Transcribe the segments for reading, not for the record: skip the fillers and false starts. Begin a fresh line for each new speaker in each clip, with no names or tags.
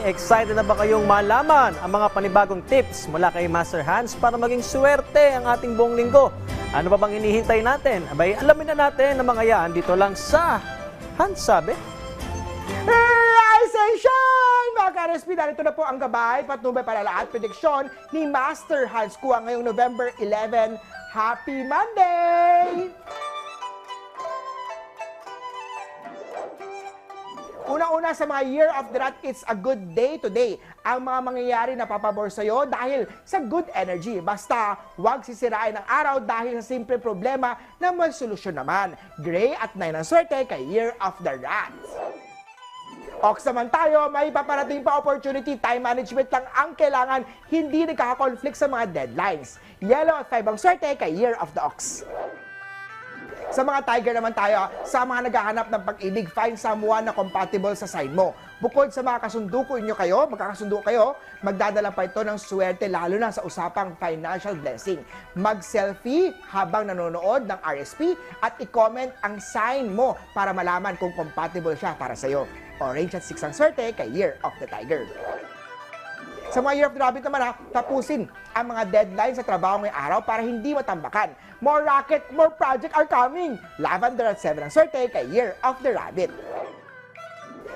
excited na ba kayong malaman ang mga panibagong tips mula kay Master Hans para maging swerte ang ating buong linggo? Ano pa bang inihintay natin? Abay, alamin na natin ang mga yan dito lang sa Hans Sabi.
Rise and shine! Mga ka-RSP, narito na po ang gabay, patnubay, palalaat, prediksyon ni Master Hans Kua ngayong November 11. Happy Monday! Una-una sa mga Year of the Rat, it's a good day today. Ang mga mangyayari na papabor sa'yo dahil sa good energy. Basta, huwag sisirain ang araw dahil sa simple problema na may solusyon naman. Gray at 9 ang swerte kay Year of the Rat. Ox naman tayo, may paparating pa opportunity. Time management lang ang kailangan, hindi nagkaka-conflict sa mga deadlines. Yellow at 5 ang swerte kay Year of the Ox. Sa mga Tiger naman tayo, sa mga naghahanap ng pag-ibig, find someone na compatible sa sign mo. Bukod sa mga magkakasundo kayo, magdadala pa ito ng swerte lalo na sa usapang financial blessing. Mag-selfie habang nanonood ng RSP at i-comment ang sign mo para malaman kung compatible siya para sa'yo. Orange at 6 ang swerte kay Year of the Tiger. Sa mga Year of the Rabbit naman, tapusin ang mga deadline sa trabaho ngayong araw para hindi matambakan. More racket, more project are coming. Lavender at 7 ang swerte kay Year of the Rabbit.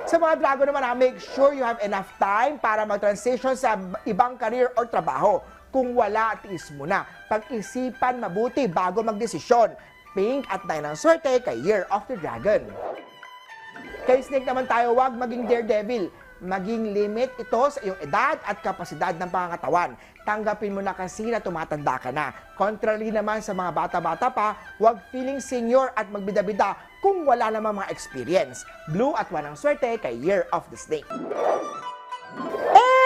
Sa mga Dragon naman, make sure you have enough time para mag-transition sa ibang career or trabaho. Kung wala, tiis mo na. Pag-isipan mabuti bago magdesisyon. Pink at 9 ang swerte kay Year of the Dragon. Kay Snake naman tayo, wag maging daredevil. Maging limit ito sa iyong edad at kapasidad ng pangangatawan. Tanggapin mo na kasi na tumatanda ka na. Contrary naman sa mga bata-bata pa, huwag feeling senior at magbida-bida kung wala namang mga experience. Blue at 1 ang swerte kay Year of the Snake.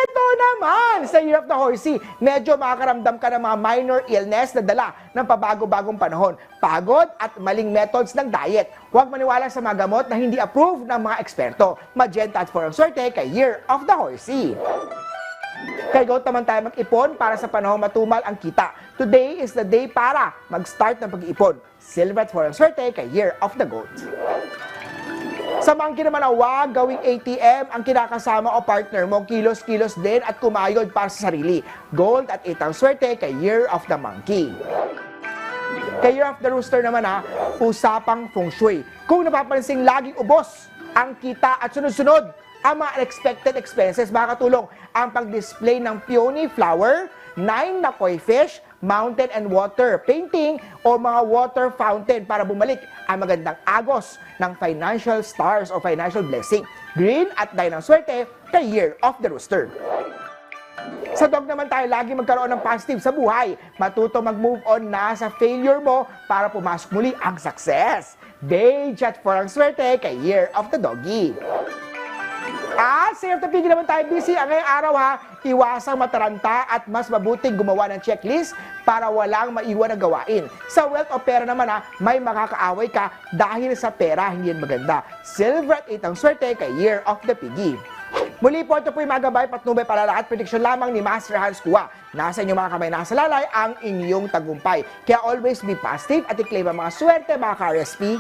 Ito naman sa Year of the Horsey, medyo makakaramdam ka ng mga minor illness na dala ng pabago-bagong panahon, pagod at maling methods ng diet. Huwag maniwala sa mga gamot na hindi approved ng mga eksperto. Magenta at 4 ang swerte kay Year of the Horsey. Kay Goat naman tayo mag-ipon para sa panahong matumal ang kita. Today is the day para mag-start ng pag-iipon. Silver at 4 ang swerte kay Year of the Goat. Sa Monkey naman, huwag gawing ATM ang kinakasama o partner mo. Kilos-kilos din at kumayod para sa sarili. Gold at 8 ang swerte kay Year of the Monkey. Kay Year of the Rooster naman, usapang feng shui. Kung napapansin laging ubos ang kita at sunod-sunod ang mga unexpected expenses, makakatulong ang pag-display ng peony flower, 9 na koi fish, mountain and water painting o mga water fountain para bumalik ang magandang agos ng financial stars o financial blessing. Green at 9 ang swerte kay Year of the Rooster. Sa Dog naman tayo, lagi magkaroon ng positive sa buhay. Matuto mag-move on na sa failure mo para pumasok muli ang success. Beige at 4 ang swerte kay Year of the Doggy. At sa Year of the Piggy naman tayo, busy ang ngayong araw iwasang mataranta at mas mabuting gumawa ng checklist para walang maiwan na gawain. Sa wealth o pera naman may makakaaway ka dahil sa pera hindi yan maganda. Silver at 8 ang swerte kay Year of the Piggy. Muli po, ito po yung magabay, patnubay, palalaat, prediksyon lamang ni Master Hans Kua. Nasa inyong mga kamay, nasa lalay ang inyong tagumpay. Kaya always be positive at i-claim ang mga swerte, mga ka-RSP.